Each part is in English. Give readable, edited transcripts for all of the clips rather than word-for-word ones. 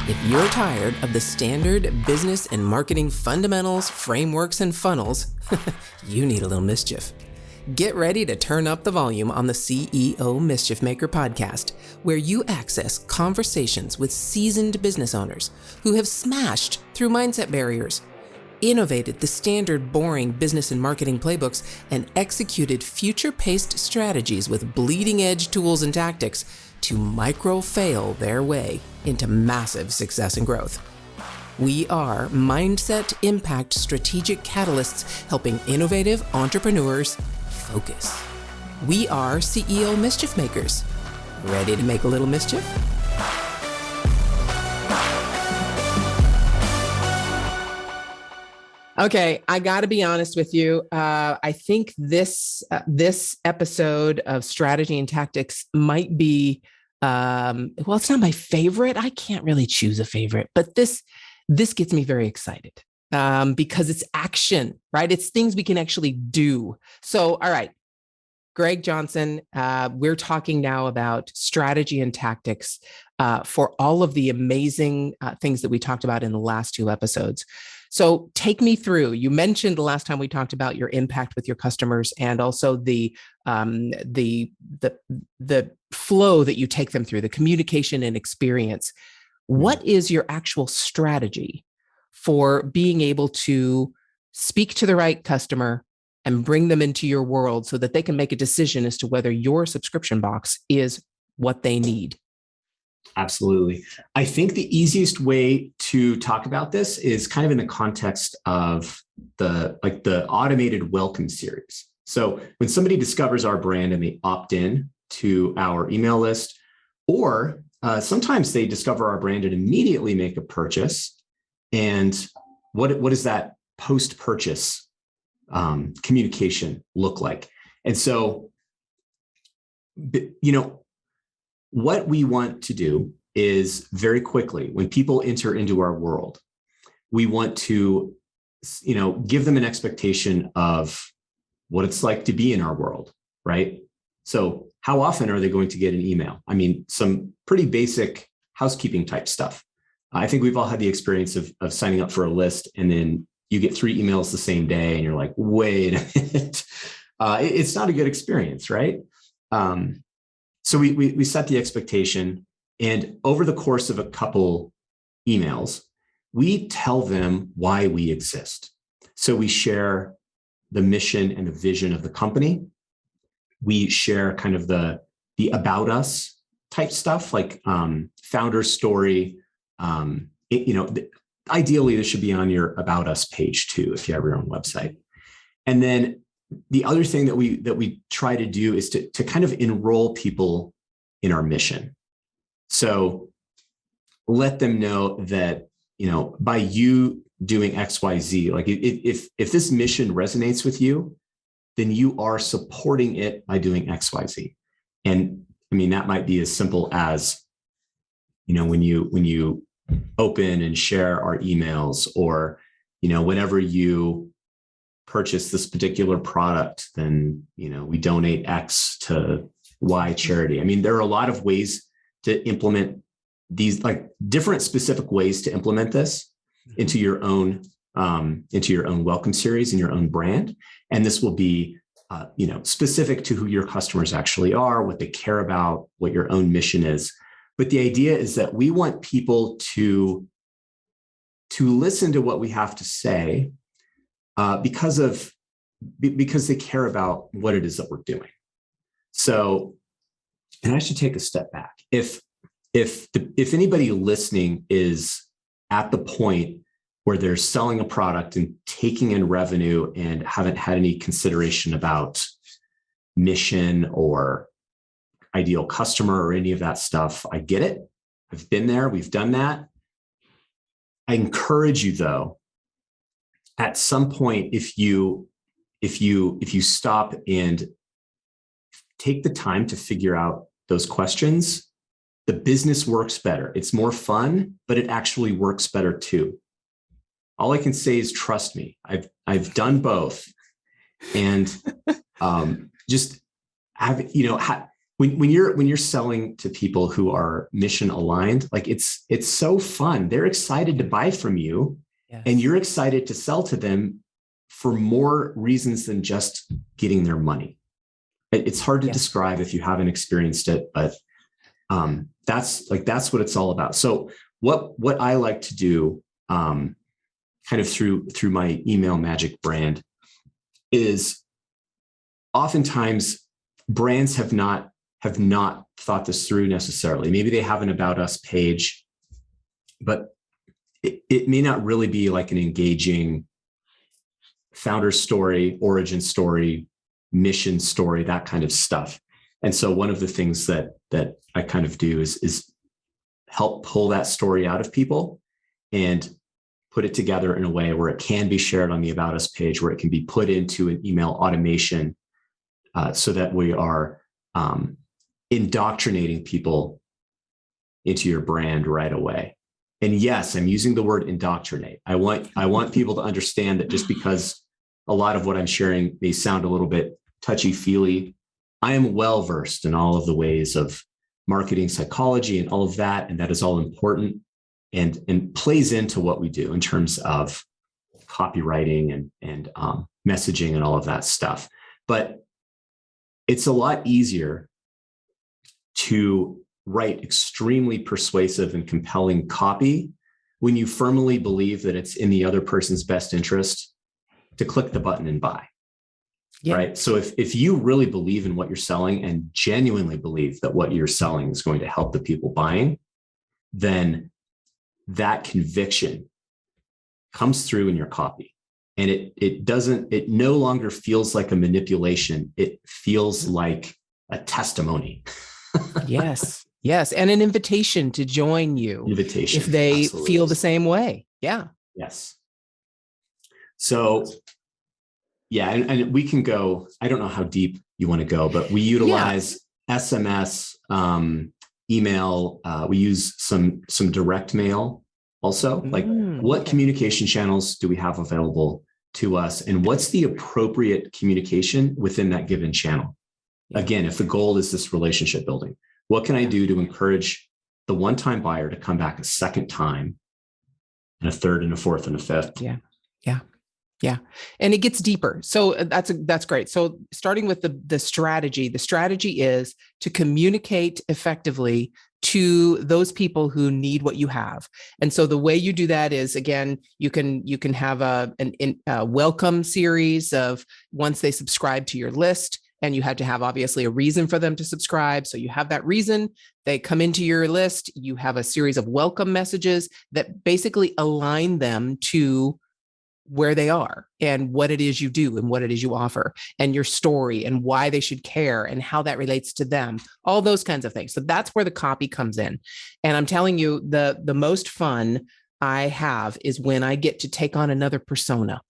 If you're tired of the standard business and marketing fundamentals, frameworks, and funnels, you need a little mischief. Get ready to turn up the volume on the CEO Mischief Maker podcast, where you access conversations with seasoned business owners who have smashed through mindset barriers, innovated the standard boring business and marketing playbooks, and executed future-paced strategies with bleeding-edge tools and tactics to micro-fail their way into massive success and growth. We are Mindset Impact Strategic Catalysts helping innovative entrepreneurs focus. We are CEO Mischief Makers. Ready to make a little mischief? Okay, I got to be honest with you. I think this episode of Strategy and Tactics might be, it's not my favorite. I can't really choose a favorite, but this gets me very excited because it's action, right? It's things we can actually do. So, all right, Greg Johnson, we're talking now about strategy and tactics for all of the amazing things that we talked about in the last two episodes. So take me through. You mentioned the last time we talked about your impact with your customers and also the flow that you take them through, the communication and experience. What is your actual strategy for being able to speak to the right customer and bring them into your world so that they can make a decision as to whether your subscription box is what they need? Absolutely. I think the easiest way to talk about this is kind of in the context of the automated welcome series. So when somebody discovers our brand and they opt in to our email list, or sometimes they discover our brand and immediately make a purchase. And what does that post-purchase communication look like? And so, what we want to do is very quickly, when people enter into our world, we want to, give them an expectation of what it's like to be in our world, right? So how often are they going to get an email? I mean, some pretty basic housekeeping type stuff. I think we've all had the experience of signing up for a list and then you get 3 emails the same day and you're like, wait a minute. It's not a good experience, right? So we set the expectation, and over the course of a couple emails, we tell them why we exist. So we share the mission and the vision of the company. We share kind of the about us type stuff, like founder story. Ideally, this should be on your about us page too, if you have your own website. And then the other thing that we try to do is to kind of enroll people in our mission. So let them know that, by you doing XYZ, like if this mission resonates with you, then you are supporting it by doing XYZ. And I mean, that might be as simple as, when you open and share our emails, or, whenever you purchase this particular product, then, we donate X to Y charity. I mean, there are a lot of ways to implement these, like different specific ways to implement this into your own welcome series and your own brand. And this will be, specific to who your customers actually are, what they care about, what your own mission is. But the idea is that we want people to listen to what we have to say, because they care about what it is that we're doing. So, and I should take a step back. If anybody listening is at the point where they're selling a product and taking in revenue and haven't had any consideration about mission or ideal customer or any of that stuff, I get it. I've been there. We've done that. I encourage you, though, at some point, if you stop and take the time to figure out those questions, the business works better. It's more fun, but it actually works better too. All I can say is trust me. I've done both, and just have when you're selling to people who are mission aligned, like it's so fun. They're excited to buy from you, Yes. and you're excited to sell to them for more reasons than just getting their money. It's hard to describe if you haven't experienced it, but that's what it's all about. So what I like to do, kind of through my email magic brand, is oftentimes brands have not thought this through necessarily. Maybe they have an About Us page, but it may not really be like an engaging founder story, origin story, mission story, that kind of stuff. And so one of the things that I kind of do is help pull that story out of people and put it together in a way where it can be shared on the About Us page, where it can be put into an email automation, so that we are indoctrinating people into your brand right away. And yes, I'm using the word indoctrinate. I want people to understand that just because a lot of what I'm sharing may sound a little bit touchy-feely, I am well-versed in all of the ways of marketing psychology and all of that, and that is all important and plays into what we do in terms of copywriting and messaging and all of that stuff. But it's a lot easier to write extremely persuasive and compelling copy when you firmly believe that it's in the other person's best interest to click the button and buy. Yeah. Right. So if you really believe in what you're selling and genuinely believe that what you're selling is going to help the people buying, then that conviction comes through in your copy. And it no longer feels like a manipulation. It feels like a testimony. Yes. And an invitation to join you. Invitation. If they Absolutely. feel the same way. Yeah. Yes. So yeah, and we can go, I don't know how deep you want to go, but we utilize SMS, email. We use some direct mail also. Like what communication channels do we have available to us? And what's the appropriate communication within that given channel? Again, if the goal is this relationship building, what can I do to encourage the one-time buyer to come back a second time, and a third and a fourth and a fifth? Yeah. And it gets deeper. So that's great. So starting with the strategy is to communicate effectively to those people who need what you have. And so the way you do that is, again, you can have a welcome series of once they subscribe to your list, and you had to have obviously a reason for them to subscribe. So you have that reason, they come into your list, you have a series of welcome messages that basically align them to where they are and what it is you do and what it is you offer and your story and why they should care and how that relates to them, all those kinds of things. So that's where the copy comes in. And I'm telling you, the most fun I have is when I get to take on another persona.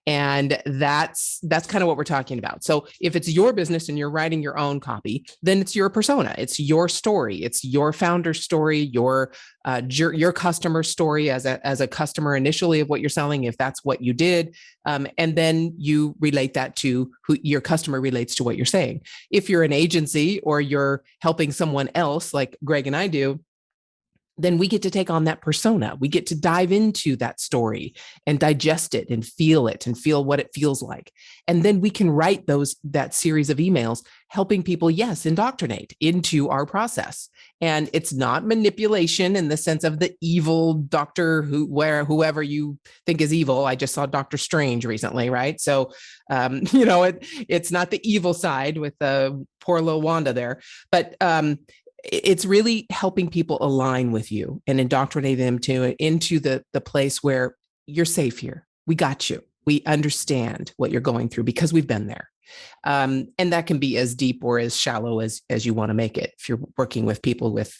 And that's kind of what we're talking about. So if it's your business and you're writing your own copy, then it's your persona, it's your story, it's your founder's story, your customer story as a customer initially of what you're selling, if that's what you did, and then you relate that to who your customer relates to what you're saying. If you're an agency or you're helping someone else, like Greg and I do, then we get to take on that persona. We get to dive into that story and digest it and feel what it feels like. And then we can write that series of emails helping people, indoctrinate into our process. And it's not manipulation in the sense of the evil doctor whoever you think is evil. I just saw Dr. Strange recently, right? So, it's not the evil side with the poor little Wanda there, but, it's really helping people align with you and indoctrinate them into the place where you're safe here. We got you. We understand what you're going through because we've been there. And that can be as deep or as shallow as you want to make it. If you're working with people with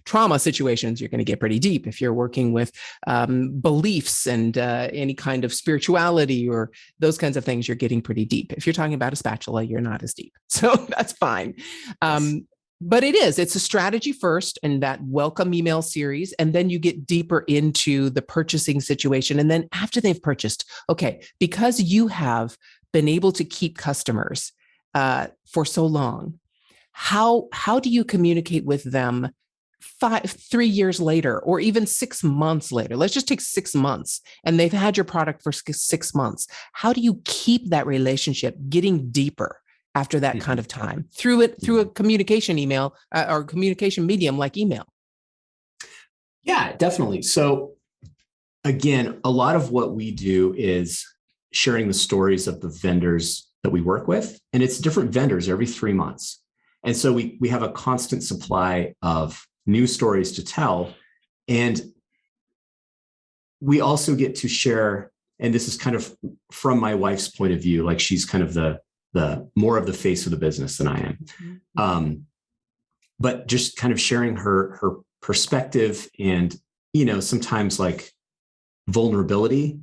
trauma situations, you're going to get pretty deep. If you're working with beliefs and any kind of spirituality or those kinds of things, you're getting pretty deep. If you're talking about a spatula, you're not as deep. So that's fine. But it's a strategy first and that welcome email series. And then you get deeper into the purchasing situation. And then after they've purchased, because you have been able to keep customers for so long, how do you communicate with them 3 years later, or even 6 months later? Let's just take 6 months and they've had your product for 6 months. How do you keep that relationship getting deeper after that kind of time through a communication email or communication medium like email? Yeah, definitely. So again, a lot of what we do is sharing the stories of the vendors that we work with, and it's different vendors every 3 months. And so we have a constant supply of new stories to tell. And we also get to share, and this is kind of from my wife's point of view, like she's kind of the more of the face of the business than I am. But just kind of sharing her perspective and, sometimes like vulnerability,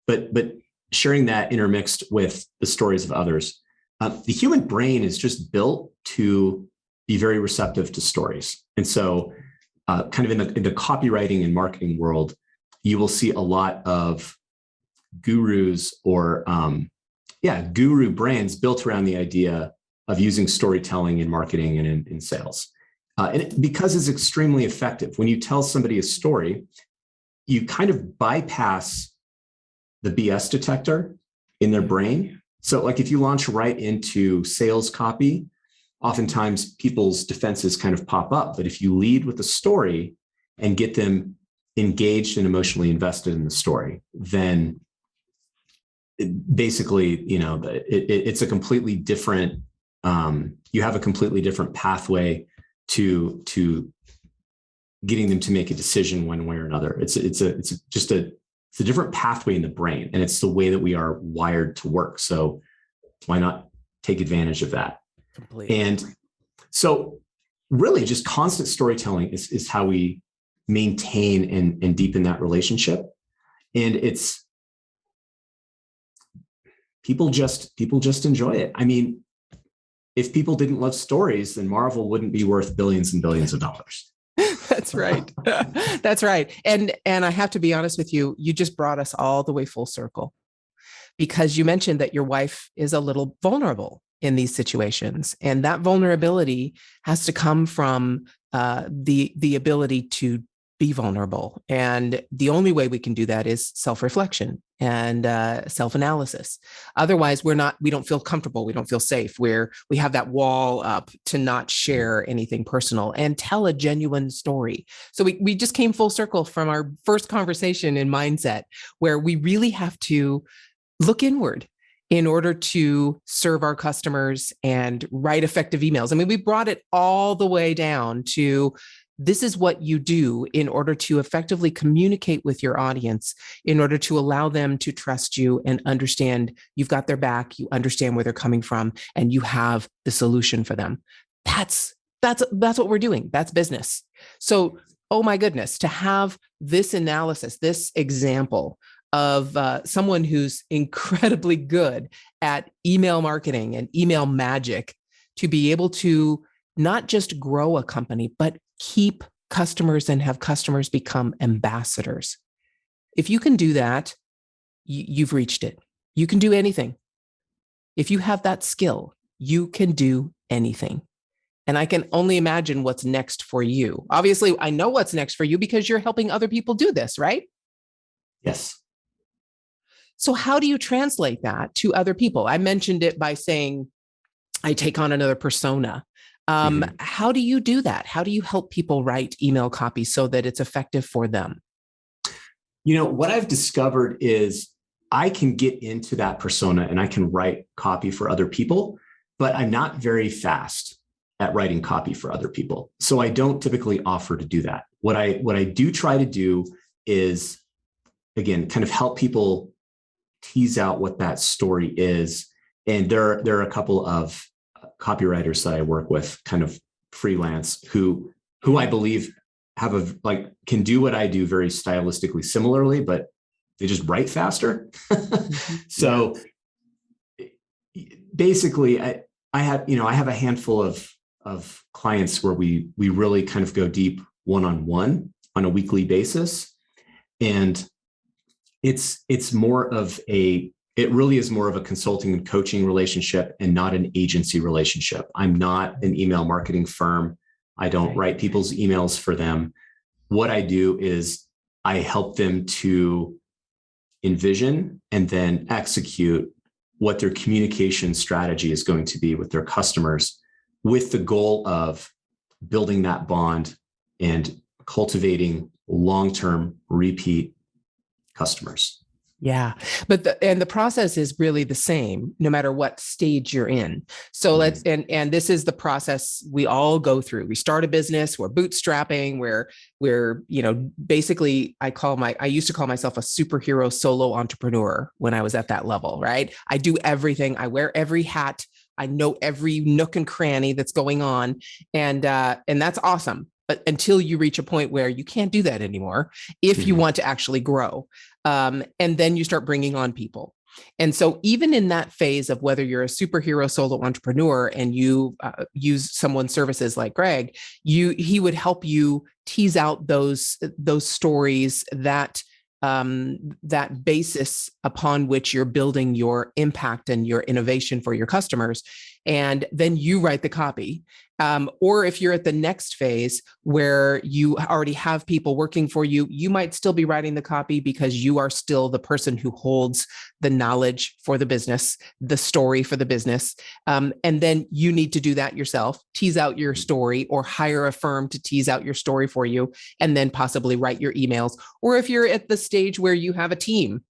but sharing that intermixed with the stories of others. The human brain is just built to be very receptive to stories. And so kind of in the copywriting and marketing world, you will see a lot of gurus or guru brands built around the idea of using storytelling in marketing and in sales. Because it's extremely effective. When you tell somebody a story, you kind of bypass the BS detector in their brain. So like if you launch right into sales copy, oftentimes people's defenses kind of pop up. But if you lead with a story and get them engaged and emotionally invested in the story, then basically, it's a completely different, you have a completely different pathway to getting them to make a decision one way or another. It's a different pathway in the brain, and it's the way that we are wired to work. So why not take advantage of that? Completely. And so really just constant storytelling is how we maintain and deepen that relationship. And it's people just enjoy it. I mean, if people didn't love stories, then Marvel wouldn't be worth billions and billions of dollars. That's right. That's right. And I have to be honest with you, you just brought us all the way full circle, because you mentioned that your wife is a little vulnerable in these situations. And that vulnerability has to come from the ability to be vulnerable. And the only way we can do that is self-reflection and self-analysis. Otherwise, we don't feel comfortable. We don't feel safe, where we have that wall up to not share anything personal and tell a genuine story. So we just came full circle from our first conversation in mindset, where we really have to look inward in order to serve our customers and write effective emails. I mean, we brought it all the way down to this is what you do in order to effectively communicate with your audience, in order to allow them to trust you and understand you've got their back, you understand where they're coming from, and you have the solution for them. That's what we're doing. That's business. So, oh my goodness, to have this analysis, this example of someone who's incredibly good at email marketing and email magic, to be able to not just grow a company, but keep customers and have customers become ambassadors. If you can do that, you've reached it. You can do anything. If you have that skill, you can do anything. And I can only imagine what's next for you. Obviously, I know what's next for you because you're helping other people do this, right? Yes. So how do you translate that to other people? I mentioned it by saying, I take on another persona. How do you do that? How do you help people write email copy so that it's effective for them? What I've discovered is I can get into that persona and I can write copy for other people, but I'm not very fast at writing copy for other people. So I don't typically offer to do that. What I do try to do is, again, kind of help people tease out what that story is. And there are a couple of copywriters that I work with, kind of freelance, who I believe can do what I do very stylistically similarly, but they just write faster. So basically I have a handful of clients where we really kind of go deep one-on-one on a weekly basis. And it's more of a it really is more of a consulting and coaching relationship and not an agency relationship. I'm not an email marketing firm. I don't write people's emails for them. What I do is I help them to envision and then execute what their communication strategy is going to be with their customers, with the goal of building that bond and cultivating long-term repeat customers. Yeah. But the process is really the same, no matter what stage you're in. So and this is the process we all go through. We start a business, we're bootstrapping, we're, basically I used to call myself a superhero solo entrepreneur when I was at that level, right? I do everything. I wear every hat. I know every nook and cranny that's going on. And that's awesome. But until you reach a point where you can't do that anymore, if you want to actually grow. And then you start bringing on people. And so even in that phase of whether you're a superhero solo entrepreneur and you use someone's services like Greg, he would help you tease out those stories, that basis upon which you're building your impact and your innovation for your customers. And then you write the copy. Or if you're at the next phase where you already have people working for you, you might still be writing the copy because you are still the person who holds the knowledge for the business, the story for the business. And then you need to do that yourself, tease out your story, or hire a firm to tease out your story for you, and then possibly write your emails. Or if you're at the stage where you have a team,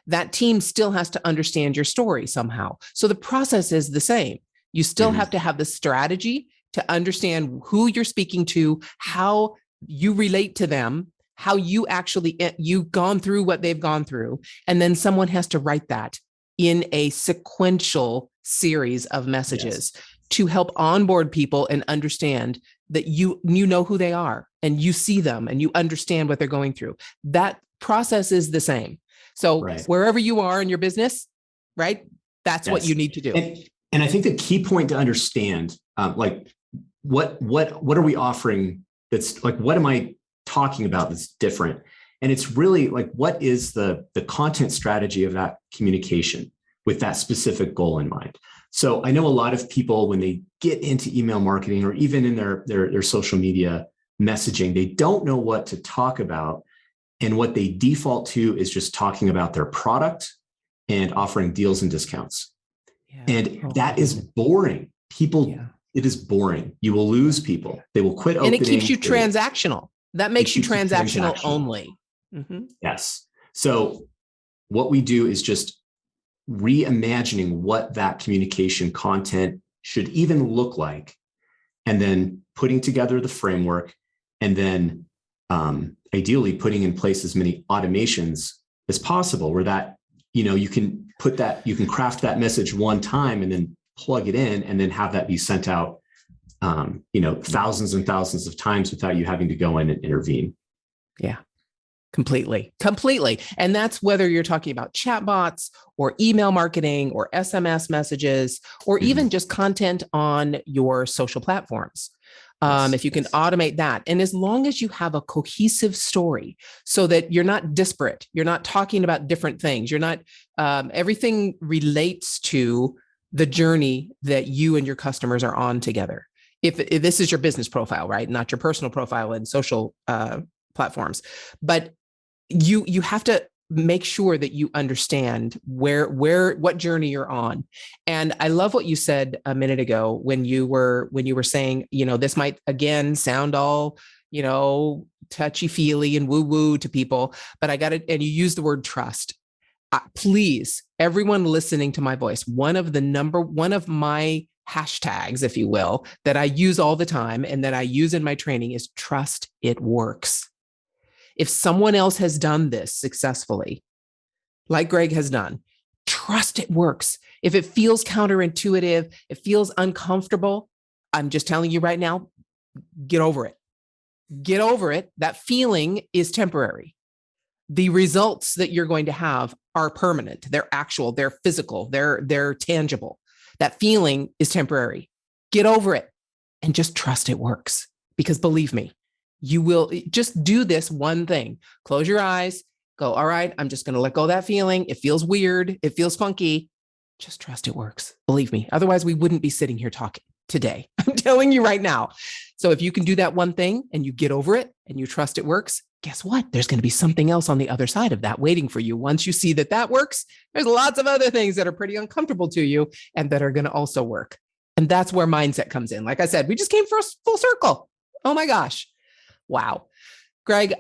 that team still has to understand your story somehow. So the process is the same. You still have to have the strategy to understand who you're speaking to, how you relate to them, how you've gone through what they've gone through. And then someone has to write that in a sequential series of messages to help onboard people and understand that you know who they are and you see them and you understand what they're going through. That process is the same. So wherever you are in your business, right? That's what you need to do. And I think the key point to understand, what are we offering that's like, what am I talking about that's different? And it's really like, what is the content strategy of that communication with that specific goal in mind? So I know a lot of people, when they get into email marketing or even in their social media messaging, they don't know what to talk about. And what they default to is just talking about their product and offering deals and discounts. And that is boring. It is boring. You will lose people. They will quit opening. And it keeps you transactional. That makes you transactional only. Mm-hmm. Yes. So what we do is just reimagining what that communication content should even look like, and then putting together the framework, and then ideally putting in place as many automations as possible where that, you can craft that message one time and then plug it in and then have that be sent out, thousands and thousands of times without you having to go in and intervene. Yeah, completely. And that's whether you're talking about chatbots or email marketing or SMS messages, or even just content on your social platforms. If you can automate that. And as long as you have a cohesive story so that you're not disparate, you're not talking about different things, you're not, everything relates to the journey that you and your customers are on together. If this is your business profile, right? Not your personal profile in social platforms, but you have to make sure that you understand what journey you're on. And I love what you said a minute ago when you were saying, this might again sound all, touchy feely and woo woo to people, but I got it. And you use the word trust. Please, everyone listening to my voice, one of my hashtags, if you will, that I use all the time and that I use in my training is trust it works. If someone else has done this successfully, like Greg has done, trust it works. If it feels counterintuitive, it feels uncomfortable, I'm just telling you right now, get over it. Get over it. That feeling is temporary. The results that you're going to have are permanent. They're actual, they're physical, they're tangible. That feeling is temporary. Get over it and just trust it works. Because believe me, you will just do this one thing. Close your eyes Go, all right, I'm just going to let go of that feeling. It feels weird. It feels funky. Just trust it works. Believe me. Otherwise, we wouldn't be sitting here talking today. I'm telling you right now. So if you can do that one thing and you get over it and you trust it works, guess what? There's going to be something else on the other side of that waiting for you. Once you see that that works, there's lots of other things that are pretty uncomfortable to you and that are going to also work. And that's where mindset comes in. Like I said, we just came full circle. Oh my gosh. Wow. Greg,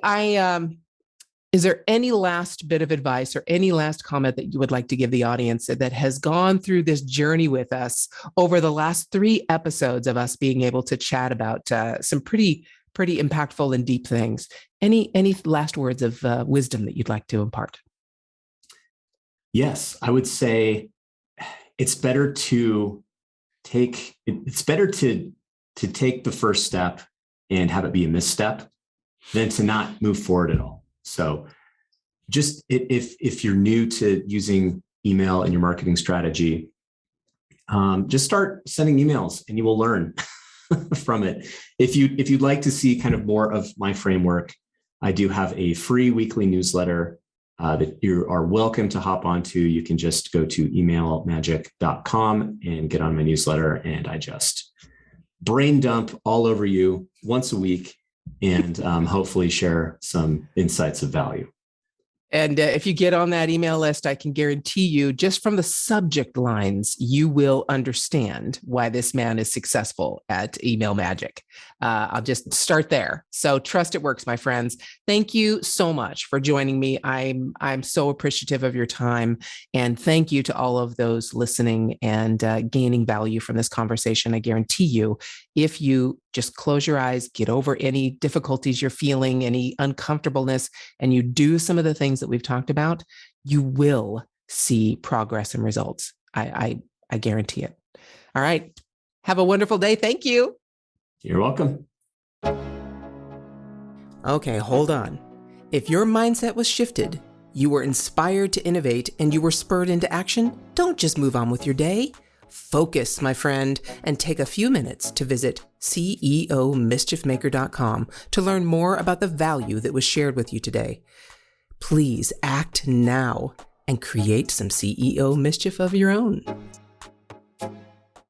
is there any last bit of advice or any last comment that you would like to give the audience that has gone through this journey with us over the last 3 episodes of us being able to chat about some pretty impactful and deep things? Any last words of wisdom that you'd like to impart? Yes, I would say it's better to take the first step and have it be a misstep than to not move forward at all. So just if you're new to using email in your marketing strategy, just start sending emails and you will learn from it. If you'd like to see kind of more of my framework, I do have a free weekly newsletter that you are welcome to hop onto. You can just go to emailmagic.com and get on my newsletter. And I just brain dump all over you once a week and hopefully share some insights of value. And if you get on that email list, I can guarantee you, just from the subject lines, you will understand why this man is successful at Email Magic. I'll just start there. So trust it works, my friends. Thank you so much for joining me. I'm so appreciative of your time. And thank you to all of those listening and gaining value from this conversation. I guarantee you, if you just close your eyes, get over any difficulties you're feeling, any uncomfortableness, and you do some of the things that we've talked about, you will see progress and results. I guarantee it. All right. Have a wonderful day. Thank you. You're welcome. Okay, hold on. If your mindset was shifted, you were inspired to innovate, and you were spurred into action, don't just move on with your day. Focus, my friend, and take a few minutes to visit CEOmischiefmaker.com to learn more about the value that was shared with you today. Please act now and create some CEO mischief of your own.